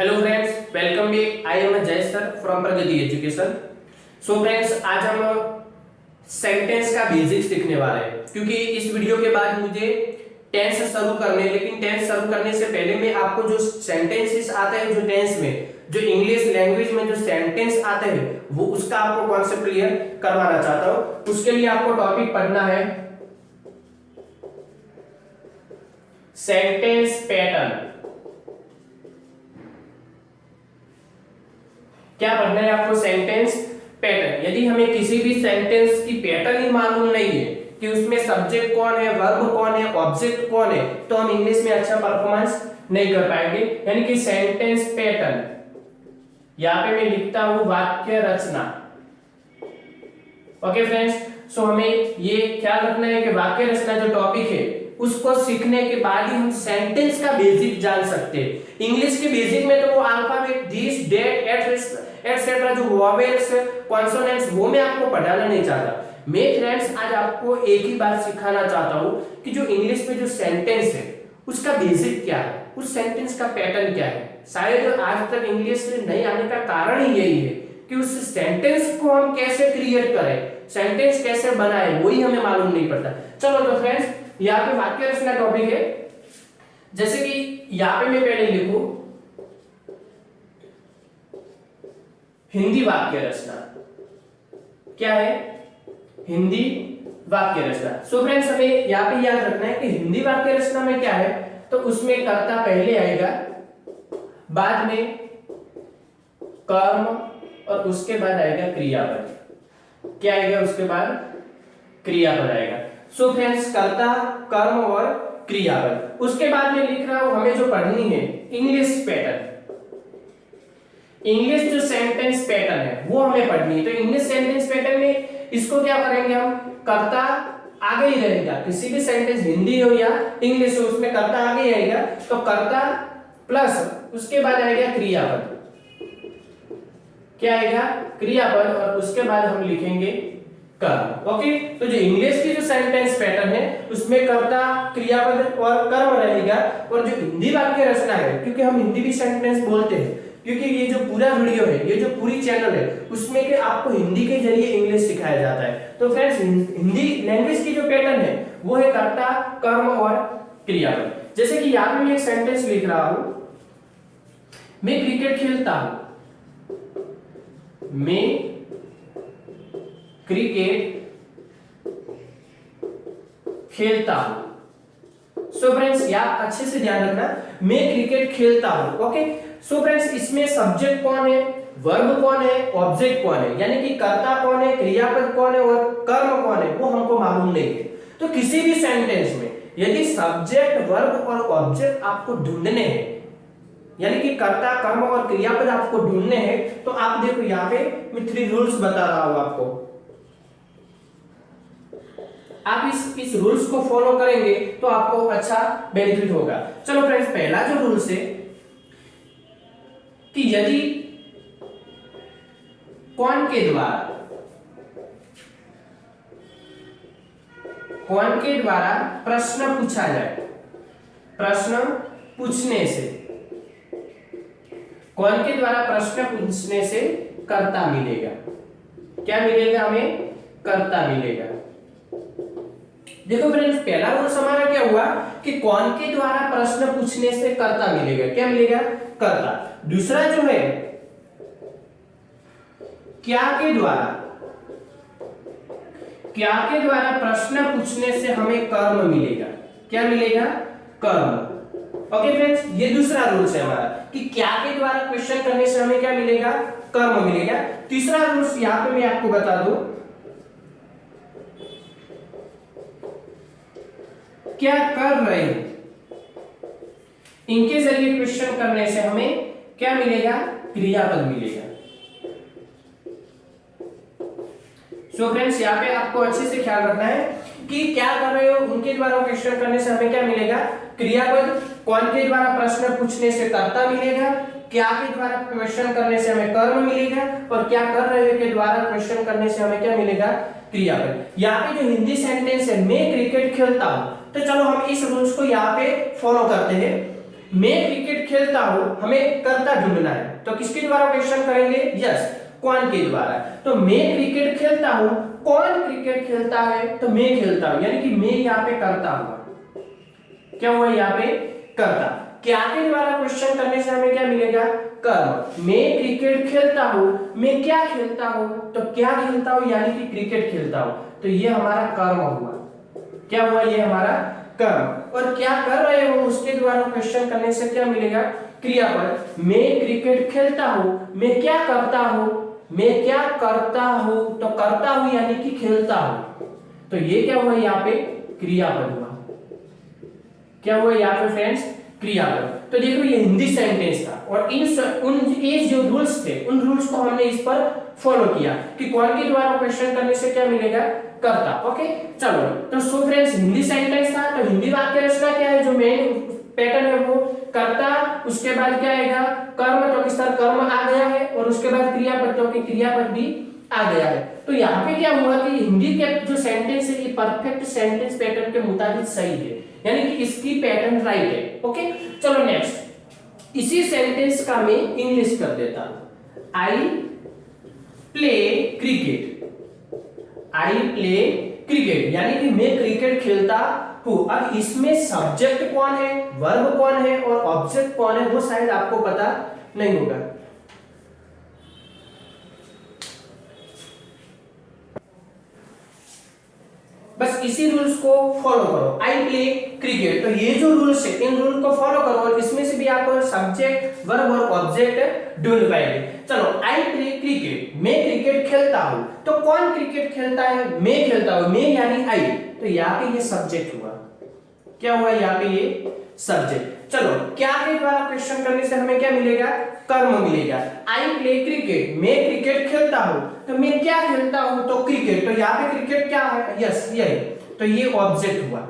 Hello friends, welcome back. I am Ajay sir from Pragati education. So friends, आज हम sentence का basics सीखने वाले हैं, क्योंकि इस वीडियो के बाद मुझे टेंस शुरू करने, लेकिन टेंस शुरू करने से पहले मैं आपको जो सेंटेंसेस आते हैं, जो टेंस में, जो इंग्लिश लैंग्वेज में जो सेंटेंस आते हैं, वो उसका आपको कॉन्सेप्ट क्लियर करवाना चाहता हूं। उसके लिए आपको टॉपिक पढ़ना है सेंटेंस पैटर्न। क्या पढ़ना है आपको? Sentence pattern. यदि हमें किसी भी सेंटेंस की पैटर्न ही मालूम नहीं है कि उसमें सब्जेक्ट कौन है, वर्ब कौन है, ऑब्जेक्ट कौन है, तो हम इंग्लिश में अच्छा परफॉर्मेंस नहीं कर पाएंगे। यानी कि सेंटेंस पैटर्न, यहां पे मैं लिखता हूं वाक्य रचना। ओके फ्रेंड्स, सो हमें ये ख्याल रखना है कि वाक्य रचना जो टॉपिक है, उसको सीखने के बाद ही हम सेंटेंस का बेसिक जान सकते हैं। इंग्लिश के बेसिक में तो वो अल्फाबेट, दिस, दैट, एटसेट्रा, जो वोवेल्स, कॉन्सोनेंट्स, वो मैं आपको पढ़ाना नहीं चाहता। मैं फ्रेंड्स आज आपको एक ही बात सिखाना चाहता हूं कि जो इंग्लिश में जो सेंटेंस है, उसका बेसिक क्या है, उस सेंटेंस का पैटर्न क्या है। शायद आज तक इंग्लिश नहीं आने का कारण ही यही है कि उस सेंटेंस को हम कैसे क्रिएट करें, सेंटेंस कैसे बनाए, वही हमें मालूम नहीं पड़ता। चलो तो फ्रेंड्स, यहाँ पे वाक्य रचना टॉपिक है। जैसे कि यहाँ पे मैं पहले लिखूं हिंदी वाक्य रचना। क्या है? हिंदी वाक्य रचना। सो फ्रेंड्स, हमें यहाँ पे याद रखना है कि हिंदी वाक्य रचना में क्या है, तो उसमें कर्ता पहले आएगा, बाद में कर्म, और उसके बाद आएगा क्रियापद। क्या आएगा उसके बाद? क्रियापद आएगा। सो फ्रेंड्स, कर्ता, कर्म और क्रियापद। उसके बाद में लिख रहा हूं हमें जो पढ़नी है इंग्लिश पैटर्न। इंग्लिश जो सेंटेंस पैटर्न है वो हमें पढ़नी है। तो इंग्लिश सेंटेंस पैटर्न में इसको क्या करेंगे हम? कर्ता आगे ही रहेगा, किसी भी सेंटेंस हिंदी हो या इंग्लिश हो, उसमें कर्ता आगे ही आएगा। तो कर्ता प्लस उसके बाद आएगा क्रियापद। क्या आएगा? क्रियापद, और उसके बाद हम लिखेंगे कर्म। ओके, तो जो इंग्लिश की जो सेंटेंस पैटर्न है, उसमें कर्ता, क्रियापद और कर्म रहेगा। और जो हिंदी वाक्य रचना है, क्योंकि हम हिंदी भी सेंटेंस बोलते हैं, क्योंकि ये जो पूरा वीडियो है, ये जो पूरी चैनल है, उसमें के आपको हिंदी के जरिए इंग्लिश सिखाया जाता है। तो फ्रेंड्स, हिंदी लैंग्वेज की जो पैटर्न है वो है कर्ता, कर्म और क्रियापद। जैसे कि यहाँ पे मैं एक सेंटेंस लिख रहा हूं, मैं क्रिकेट खेलता हूं। मैं क्रिकेट खेलता हूं। सो फ्रेंड्स, यहाँ अच्छे से ध्यान रखना, मैं क्रिकेट खेलता हूं। ओके, सो फ्रेंड्स, इसमें सब्जेक्ट कौन है, वर्ब कौन है, ऑब्जेक्ट कौन है, यानी कि कर्ता कौन है, क्रियापद कौन है और कर्म कौन है, वो हमको मालूम नहीं है। तो किसी भी सेंटेंस में यदि सब्जेक्ट, वर्ब और ऑब्जेक्ट आपको ढूंढने हैं, यानी कि कर्ता, कर्म और क्रियापद आपको ढूंढने हैं, तो आप देखो यहाँ पे मैं 3 रूल्स बता रहा हूं आपको। आप इस रूल्स को फॉलो करेंगे तो आपको अच्छा बेनिफिट होगा। चलो फ्रेंड्स, पहला जो रूल्स है कि यदि कौन के द्वारा प्रश्न पूछा जाए, प्रश्न पूछने से, कौन के द्वारा प्रश्न पूछने से कर्ता मिलेगा। क्या मिलेगा हमें? कर्ता मिलेगा। देखो फ्रेंड्स, पहला रूल हमारा क्या हुआ कि कौन के द्वारा प्रश्न पूछने से कर्ता मिलेगा। क्या मिलेगा? कर्ता। दूसरा जो है क्या के द्वारा, क्या के द्वारा प्रश्न पूछने से हमें कर्म मिलेगा। क्या मिलेगा? कर्म। ओके फ्रेंड्स, ये दूसरा रूल है हमारा कि क्या के द्वारा क्वेश्चन करने से हमें क्या मिलेगा? कर्म मिलेगा। तीसरा रूल यहां पे मैं आपको बता दूं, क्या कर रहे हैं, इनके जरिए क्वेश्चन करने से हमें क्या मिलेगा? क्रियापद मिलेगा। सो फ्रेंड्स, यहाँ पे आपको अच्छे से ख्याल रखना है कि क्या कर रहे हो, उनके द्वारा क्वेश्चन करने से हमें क्या मिलेगा? क्रियापद। कौन के द्वारा प्रश्न पूछने से कर्ता मिलेगा, क्या के द्वारा क्वेश्चन करने से हमें कर्म मिलेगा, और क्या कर रहे हो के द्वारा क्वेश्चन करने से हमें क्या मिलेगा? क्रियापद। यहाँ पे जो हिंदी सेंटेंस है, मैं क्रिकेट खेलता हूं, तो चलो हम इस रूल्स को यहाँ पे फॉलो करते हैं। मैं क्रिकेट खेलता हूं, हमें कर्ता ढूंढना है, तो किसके द्वारा क्वेश्चन करेंगे? यस, कौन के द्वारा। तो मैं क्रिकेट खेलता हूं, कौन क्रिकेट खेलता है? तो मैं खेलता हूं, यानी कि मैं यहाँ पे करता हुआ, क्या हुआ यहाँ पे? कर्ता। क्या के द्वारा क्वेश्चन करने से हमें क्या मिलेगा? कर्म। मैं क्रिकेट खेलता हूं, मैं क्या खेलता हूं? तो क्या खेलता हूं यानी कि क्रिकेट खेलता हूं, तो ये हमारा कर्म हुआ। क्या हुआ? ये हमारा कर्म। और क्या कर रहे हो उसके द्वारा क्वेश्चन करने से क्या मिलेगा? क्रियापद। मैं क्रिकेट खेलता हूं, मैं क्या करता हूं? मैं क्या करता हूं, तो करता हूं यानी कि खेलता हूं, तो ये क्या हुआ यहाँ पे? क्रियापद हुआ। क्या हुआ यहाँ पे फ्रेंड्स? क्रियापद। तो देखो ये हिंदी सेंटेंस था, और ये जो रूल्स थे उन रूल्स को हमने इस पर फॉलो किया कि कौन के द्वारा क्वेश्चन करने से क्या मिलेगा? कर्ता। ओके, चलो। तो सो फ्रेंड्स हिंदी सेंटेंस था, तो हिंदी वाक्य रचना क्या है? जो मेन पैटर्न है वो कर्ता, उसके बाद क्या आएगा? कर्म, तो किस तरह कर्म आ गया है, और उसके बाद क्रियापद, तो कि क्रियापद भी आ गया है। तो यहाँ पे क्या हुआ कि हिंदी के जो सेंटेंस है ये परफेक्ट सेंटेंस पैटर्न के मुताबिक सही है, यानी कि इसकी पैटर्न राइट है। ओके, चलो नेक्स्ट। इसी सेंटेंस का मैं इंग्लिश कर देता हूं। I play cricket. I play cricket यानी कि मैं क्रिकेट खेलता हूं। अब इसमें सब्जेक्ट कौन है, वर्ब कौन है और ऑब्जेक्ट कौन है, वो शायद आपको पता नहीं होगा। बस इसी रूल्स को फॉलो करो। आई प्ले क्रिकेट, तो ये जो रूल्स है इन रूल को फॉलो करो, और इसमें से भी आप सब्जेक्ट, वर्ब और ऑब्जेक्ट ढूंढ पाएंगे। चलो, आई प्ले क्रिकेट, मैं क्रिकेट खेलता हूं। तो कौन क्रिकेट खेलता है? मैं खेलता हूं, मैं यानी आई, तो यहाँ पे ये सब्जेक्ट हुआ। क्या हुआ यहाँ पे? ये सब्जेक्ट। चलो, क्या के द्वारा क्वेश्चन करने से हमें क्या मिलेगा? कर्म मिलेगा। आई प्ले क्रिकेट, मैं क्रिकेट खेलता हूं, तो मैं क्या खेलता हूं? तो क्रिकेट, तो यहाँ पे क्रिकेट क्या है? यस, ये, तो ये ऑब्जेक्ट हुआ।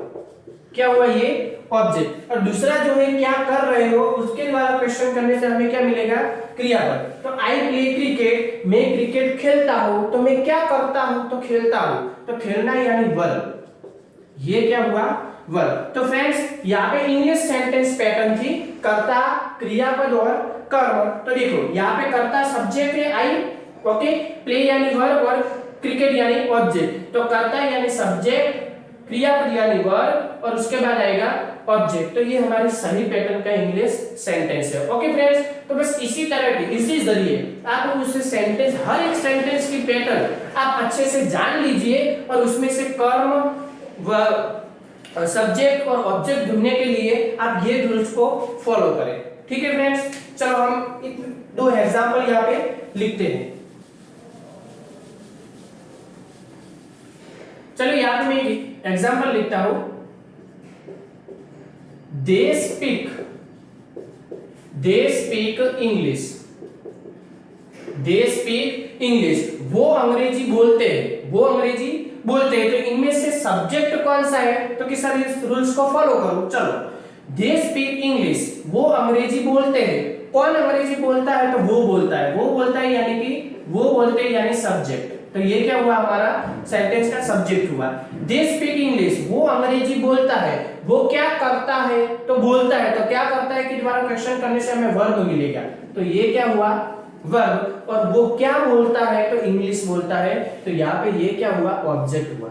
क्या हुआ? ये ऑब्जेक्ट। और दूसरा जो है क्या कर रहे हो, उसके द्वारा क्वेश्चन करने से हमें क्या मिलेगा? क्रियापद। तो आई प्ले क्रिकेट, मैं क्रिकेट खेलता हूं, तो मैं क्या करता हूं? तो खेलता हूं, तो खेलना यानी वर्ब। ये क्या हुआ? वर्ब। तो फ्रेंड्स यहाँ पे इंग्लिश सेंटेंस पैटर्न थी कर्ता, क्रियापद और कर्म। तो देखो यहाँ पे कर्ता सब्जेक्ट है आई, ओके, प्ले यानी वर्ब और क्रिकेट यानी ऑब्जेक्ट। तो कर्ता यानी सब्जेक्ट, क्रियापद यानी वर्ब और उसके बाद आएगा ऑब्जेक्ट। तो ये हमारी सही पैटर्न का इंग्लिश सेंटेंस है। ओके फ्रेंड्स, तो बस इसी तरह की, इसी जरिए आप उस सेंटेंस, हर एक सेंटेंस की पैटर्न आप अच्छे से जान लीजिए, और उसमें से कर्म व सब्जेक्ट और ऑब्जेक्ट ढूंढने के लिए आप ये रूल्स को फॉलो करें। ठीक है फ्रेंड्स, चलो हम दो एग्जांपल यहाँ पे लिखते हैं। चलो यहाँ पे मैं एग्जांपल लिखता हूं। They speak English. They speak English, वो अंग्रेजी बोलते हैं, वो अंग्रेजी बोलते हैं। तो इनमें से सब्जेक्ट कौन सा है? तो किस रूल्स को फॉलो करो। चलो, दे स्पीक इंग्लिश, वो अंग्रेजी बोलते हैं। कौन अंग्रेजी बोलता है? तो वो बोलता है, वो बोलता है यानी कि वो बोलते हैं यानी सब्जेक्ट। तो ये क्या हुआ? हमारा सेंटेंस का सब्जेक्ट हुआ। दे स्पीक इंग्लिश, वो अंग्रेजी बोलता है। वो क्या करता है? तो बोलता है। तो क्या करता है कि द्वारा क्वेश्चन करने से हमें वर्ब मिलेगा। तो ये क्या हुआ? वर्ब। और वो क्या बोलता है? तो इंग्लिश बोलता है। तो यहाँ पे ये क्या हुआ? ऑब्जेक्ट हुआ।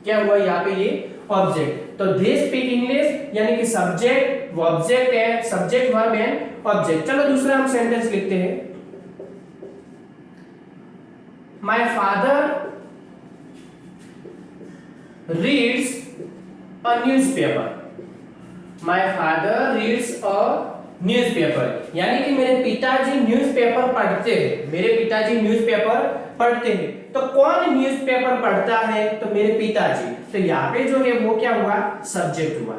क्या हुआ यहाँ पे? ये ऑब्जेक्ट। तो दे स्पीक इंग्लिश यानी कि सब्जेक्ट, ऑब्जेक्ट है, सब्जेक्ट वर्ब एंड ऑब्जेक्ट। चलो दूसरा हम सेंटेंस लिखते हैं। My father reads a newspaper. My father reads a newspaper, यानी कि मेरे पिताजी न्यूज़पेपर पढ़ते हैं। मेरे पिताजी न्यूज़पेपर पढ़ते हैं। तो कौन न्यूज़पेपर पढ़ता है? तो मेरे पिताजी। तो यहाँ पे जो है वो क्या हुआ? सब्जेक्ट हुआ।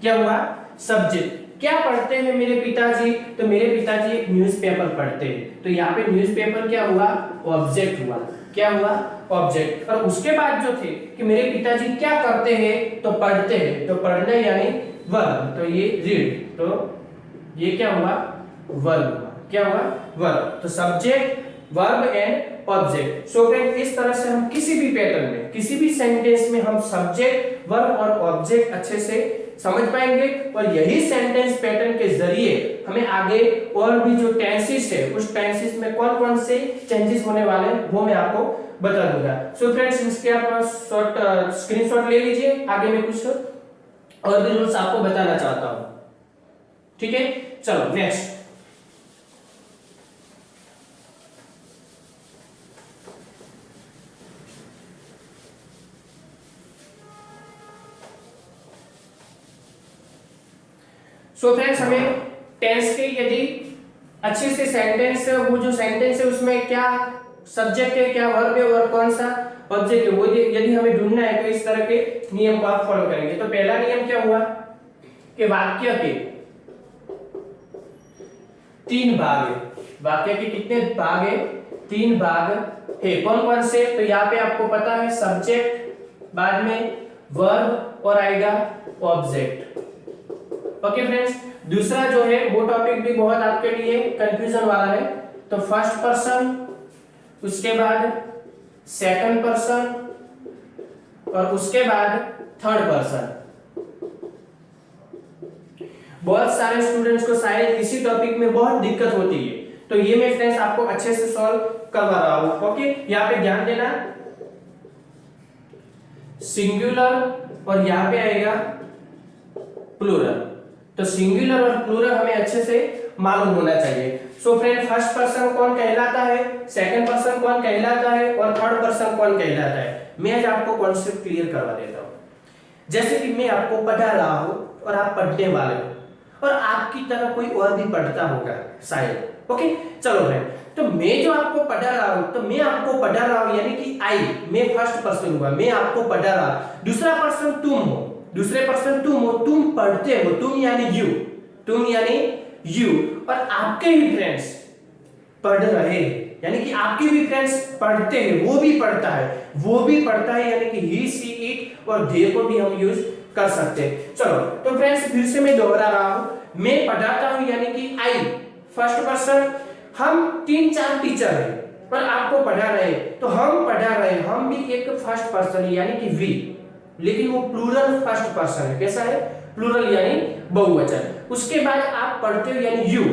क्या हुआ? सब्जेक्ट। क्या पढ़ते हैं मेरे पिताजी? तो मेरे पिताजी एक न्यूज़पेपर पढ़ते हैं। तो यहाँ पे न्यूज़पेपर क्या हुआ? ऑब्जेक्ट हुआ। क्या हुआ? ऑब्जेक्ट। और उसके बाद जो थे कि मेरे पिताजी क्या करते हैं? तो पढ़ते हैं। तो पढ़ना यानी वर्ब। तो ये रीड, तो ये क्या हुआ? वर्ब हुआ। क्या हुआ? वर्ब। तो subject, verb and object. So friend, इस तरह से हम किसी भी पैटर्न में, किसी भी सेंटेंस में हम सब्जेक्ट, वर्ब और ऑब्जेक्ट अच्छे से समझ पाएंगे और यही सेंटेंस पैटर्न के जरिए हमें आगे और भी जो टेंसेस है उस टेंसेस में कौन कौन से चेंजेस होने वाले हैं वो मैं आपको बता दूंगा। सो फ्रेंड्स, इसके आप शॉर्ट स्क्रीनशॉट ले लीजिए। आगे मैं कुछ और भी रूल्स आपको बताना चाहता हूं। ठीक है, चलो नेक्स्ट। सो फ्रेंड्स, हमें टेंस के यदि अच्छे से सेंटेंस, वो जो सेंटेंस है उसमें क्या सब्जेक्ट है, क्या वर्ब है और कौन सा ऑब्जेक्ट है, वो यदि हमें ढूंढना है तो इस तरह के नियम को आप फॉलो करेंगे। तो पहला नियम क्या हुआ कि वाक्य के 3 भाग है। वाक्य के कितने भाग है? 3 भाग है। कौन कौन से? तो यहाँ पे आपको पता है सब्जेक्ट, बाद में वर्ब और आएगा ऑब्जेक्ट। ओके फ्रेंड्स, दूसरा जो है वो टॉपिक भी बहुत आपके लिए कंफ्यूजन वाला है। तो फर्स्ट पर्सन, उसके बाद सेकंड पर्सन और उसके बाद थर्ड पर्सन। बहुत सारे स्टूडेंट्स को शायद इसी टॉपिक में बहुत दिक्कत होती है, तो ये मैं फ्रेंड्स आपको अच्छे से सॉल्व करवा रहा हूं। ओके, यहाँ पे ध्यान देना, सिंगुलर और यहाँ पे आएगा प्लूरल। तो सिंगुलर और प्लूरल हमें अच्छे से मालूम होना चाहिए। सो फ्रेंड, फर्स्ट पर्सन कौन कहलाता है, सेकंड पर्सन कौन कहलाता है और थर्ड पर्सन कौन कहलाता है, मैं आज आपको कॉन्सेप्ट क्लियर करवा देता हूं। जैसे कि मैं आपको पढ़ा रहा हूं और आप पढ़ने वाले हो और आपकी तरह कोई और भी पढ़ता होगा शायद। ओके, चलो फ्रेंड, तो मैं जो आपको पढ़ा रहा हूं, तो मैं आपको पढ़ा रहा हूं यानी कि आई, मैं फर्स्ट पर्सन हुआ, मैं आपको पढ़ा रहा। दूसरा पर्सन तुम हो, दूसरे पर्सन तुम हो, तुम पढ़ते हो, तुम यानी यू, तुम यानी यू, और आपके भी फ्रेंड्स पढ़ रहे हैं यानी कि आपके भी फ्रेंड्स पढ़ते हैं, वो भी पढ़ता है, वो भी पढ़ता है यानी कि ही, सी, इट और दे को भी हम यूज कर सकते हैं। चलो, तो फ्रेंड्स फिर से मैं दोहरा रहा हूं, मैं पढ़ाता हूं यानी कि आई फर्स्ट पर्सन, हम 3-4 टीचर हैं पर आपको पढ़ा रहे, तो हम पढ़ा रहे, हम भी एक फर्स्ट पर्सन यानी कि वी, लेकिन वो प्लूरल फर्स्ट पर्सन है। कैसा है? प्लूरल यानी बहुवचन। उसके बाद आप पढ़ते हो यानी यू,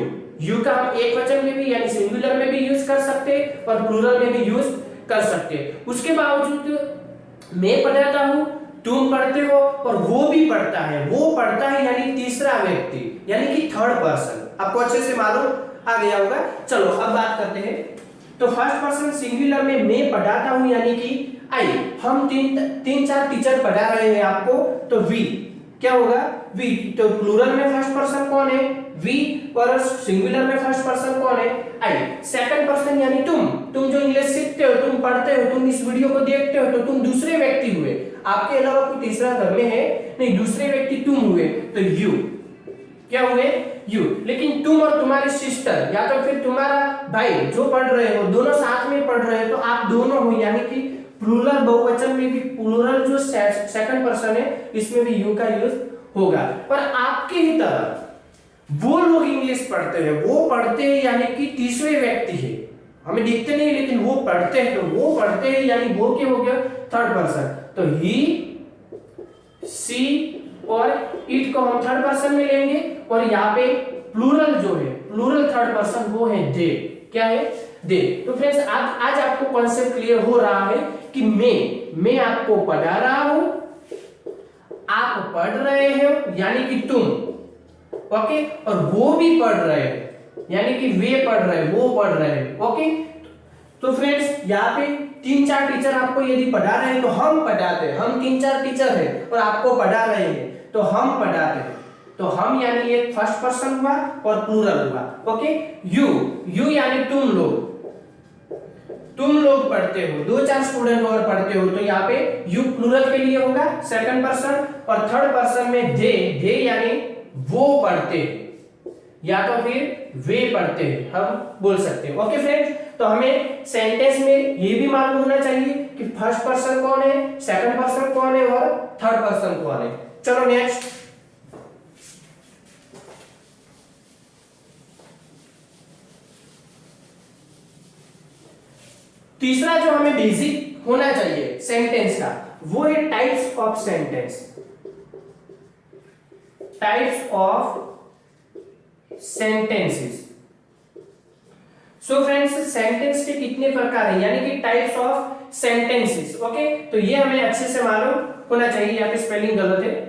यू का हम एक वचन में भी यानी सिंगुलर में भी यूज कर सकते हैं और प्लूरल में भी यूज कर सकते हैं। उसके बावजूद मैं पढ़ाता हूं, तुम पढ़ते हो और वो भी पढ़ता है, वो पढ़ता है यानी तीसरा व्यक्ति यानी कि थर्ड पर्सन। आपको अच्छे से मालूम आ गया होगा। चलो अब बात करते हैं। तो फर्स्ट पर्सन सिंगुलर में मैं पढ़ाता हूं यानी कि आई, हम 3-4 टीचर पढ़ा रहे हैं आपको, तो वी क्या होगा? वी। तो प्लूरल में फर्स्ट पर्सन कौन है? वी, और सिंगुलर में फर्स्ट पर्सन कौन है? आई। सेकंड पर्सन यानी तुम जो इंग्लिश सीखते हो, तुम पढ़ते हो, तुम इस वीडियो को देखते हो, तो तुम दूसरे व्यक्ति हुए, आपके अलावा कोई तीसरा घर में है नहीं, दूसरे व्यक्ति तुम हुए, तो यू क्या हुए? यू। लेकिन तुम और तुम्हारी सिस्टर या तो फिर तुम्हारा भाई जो पढ़ रहे हो, दोनों साथ में पढ़ रहे हो, तो आप दोनों हो यानी कि प्लूरल बहुवचन में भी प्लूरल जो सेकंड पर्सन है इसमें भी यू का यूज होगा। पर आपके ही तरह वो लोग इंग्लिश पढ़ते हैं, वो पढ़ते हैं यानी कि तीसरे व्यक्ति है, हमें दिखते नहीं लेकिन वो पढ़ते हैं, तो वो पढ़ते हैं यानी वो क्या हो गया? Third person. तो ही, सी और इट को हम थर्ड पर्सन में लेंगे और यहाँ पे प्लूरल जो है, प्लूरल थर्ड पर्सन वो है दे। क्या है? दे। तो फ्रेंड्स आज आपको कॉन्सेप्ट क्लियर हो रहा है कि मैं आपको पढ़ा रहा हूं, आप पढ़ रहे हो यानी कि तुम, ओके, और वो भी पढ़ रहे हैं यानी कि वे पढ़ रहे, वो पढ़ रहे हैं। ओके, तो फ्रेंड्स यहाँ पे 3-4 टीचर आपको यदि पढ़ा रहे हैं तो हम पढ़ाते हैं, हम 3-4 टीचर हैं और आपको पढ़ा रहे हैं तो हम पढ़ाते हैं। तो हम यानी एक फर्स्ट पर्सन हुआ और प्लूरल हुआ। ओके, यू यानी तुम लोग पढ़ते हो, 2-4 स्टूडेंट और पढ़ते हो, तो यहाँ पे यू प्लूरल के लिए होगा सेकंड पर्सन, और थर्ड पर्सन में दे यानी वो पढ़ते या तो फिर वे पढ़ते हैं, हम बोल सकते हैं। ओके फ्रेंड्स, तो हमें सेंटेंस में ये भी मालूम होना चाहिए कि फर्स्ट पर्सन कौन है, सेकंड पर्सन कौन है और थर्ड पर्सन कौन है। चलो नेक्स्ट। तीसरा जो हमें बेसिक होना चाहिए सेंटेंस का, वो है types of sentence. Types of sentences. So friends, sentence के कितने प्रकार है, यानी कि टाइप्स ऑफ सेंटेंसेस। ओके, तो ये हमें अच्छे से मालूम होना चाहिए। यहाँ पे स्पेलिंग गलत है,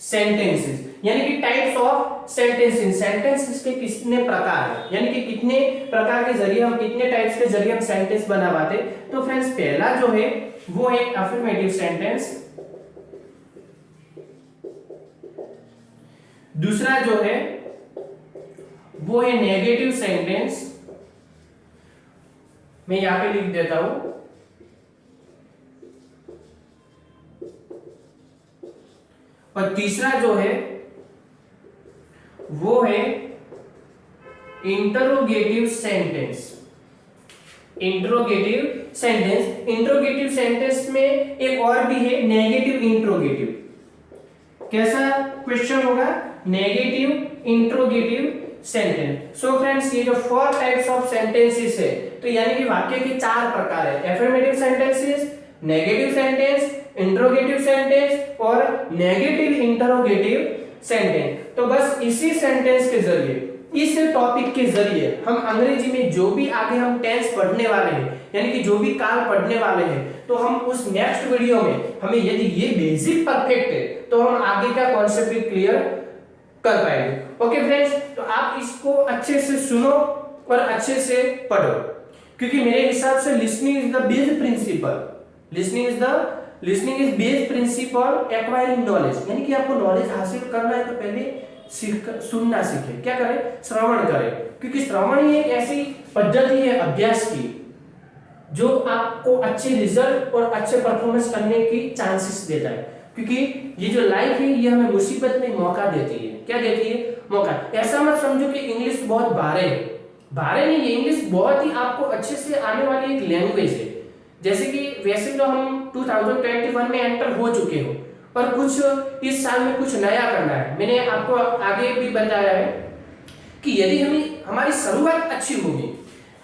सेंटेंसेस यानी कि टाइप्स ऑफ सेंटेंसेस। सेंटेंसेस के कितने प्रकार है, यानी कि कितने प्रकार के जरिए हम, कितने टाइप्स के जरिए हम सेंटेंस बना पाते। तो फ्रेंड्स, पहला जो है वो है अफर्मेटिव सेंटेंस, दूसरा जो है वो है नेगेटिव सेंटेंस, मैं यहां पे लिख देता हूं, और तीसरा जो है वो है interrogative sentence. Interrogative sentence, interrogative sentence में एक और भी है नेगेटिव इंटरोगेटिव। कैसा क्वेश्चन होगा, negative interrogative sentence. So friends, ये जो 4 टाइप्स ऑफ सेंटेंसेस है, तो यानी कि वाक्य के 4 प्रकार है, affirmative sentences, negative sentence, interrogative sentence और नेगेटिव इंटरोगेटिव सेंटेंस। तो बस इसी सेंटेंस के जरिए, इस टॉपिक के जरिए हम अंग्रेजी में जो भी आगे हम टेंस पढ़ने वाले हैं, यानी कि जो भी काल पढ़ने वाले हैं, तो हम उस नेक्स्ट वीडियो में हमें यदि ये बेसिक परफेक्ट है तो हम आगे का कॉन्सेप्ट भी क्लियर कर पाएंगे। ओके फ्रेंड्स, तो आप इसको अच्छे से सुनो और अच्छे से पढ़ो, क्योंकि मेरे हिसाब से listening is the base principle, listening is base principle acquiring knowledge. यानी कि आपको नॉलेज हासिल करना है तो पहले सुनना सीखे, क्या करें, श्रवण करें, क्योंकि श्रवण ही एक ऐसी पद्धति है अभ्यास की जो आपको अच्छे रिजल्ट और अच्छे परफॉर्मेंस करने की चांसेस देता है। क्योंकि ये जो लाइफ है ये हमें मुसीबत में मौका देती है। क्या देती है, मौका। ऐसा मत समझो कि इंग्लिश बहुत भारे है, भारे नहीं है, इंग्लिश बहुत ही आपको अच्छे से आने वाली एक लैंग्वेज है। जैसे कि वैसे तो हम 2021 में एंटर हो चुके हो, पर कुछ इस साल में कुछ नया करना है। मैंने आपको आगे भी बताया है कि यदि हमारी शुरुआत अच्छी होगी,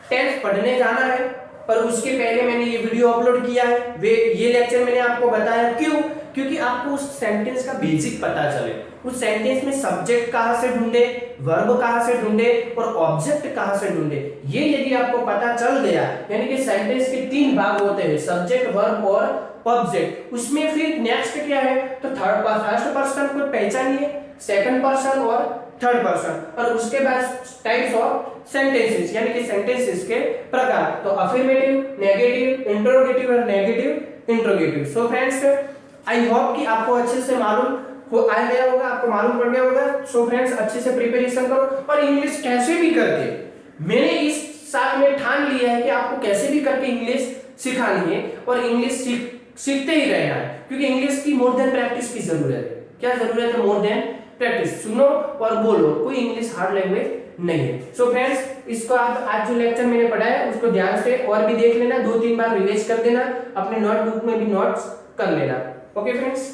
10th पढ़ने जाना है, पर उसके पहले मैंने ये वीडियो अपलोड किया है, ये लेक्चर मैंने आपको बताया, क्यों, क्योंकि आपको उस सेंटेंस का बेसिक पता चले, उस सेंटेंस में सब्जेक्ट कहां से ढूंढे, वर्ब कहां से ढूंढे और ऑब्जेक्ट कहां से ढूंढे। ये यदि आपको पता चल गया, यानी कि सेंटेंस के 3 भाग होते हैं, सब्जेक्ट, वर्ब और ऑब्जेक्ट। उसमें फिर नेक्स्ट क्या है, तो फर्स्ट पर्सन को पहचानिए, सेकंड पर्सन और थर्ड पर्सन, और उसके बाद टाइप्स ऑफ सेंटेंसेस, यानी कि सेंटेंसेस के प्रकार। तो अफर्मेटिव, नेगेटिव, इंटरोगेटिव और negative interrogative. So friends, I hope कि आपको अच्छे से मालूम आ गया होगा, आपको मालूम पड़ गया होगा। सो फ्रेंड्स, अच्छे से प्रिपरेशन करो और इंग्लिश कैसे भी करके, मैंने इस साल में ठान लिया है कि आपको कैसे भी करके इंग्लिश सिखानी है और इंग्लिश सीखते ही रहना है, क्योंकि इंग्लिश की मोर देन प्रैक्टिस की जरूरत है। क्या जरूरत है, मोर देन प्रैक्टिस। सुनो और बोलो, कोई इंग्लिश हार्ड लैंग्वेज नहीं है। सो फ्रेंड्स, इसको आप आज जो लेक्चर मैंने पढ़ाया है उसको ध्यान से और भी देख लेना, 2-3 बार रिवाइज कर देना, अपने नोटबुक में भी नोट्स कर लेना। Okay friends.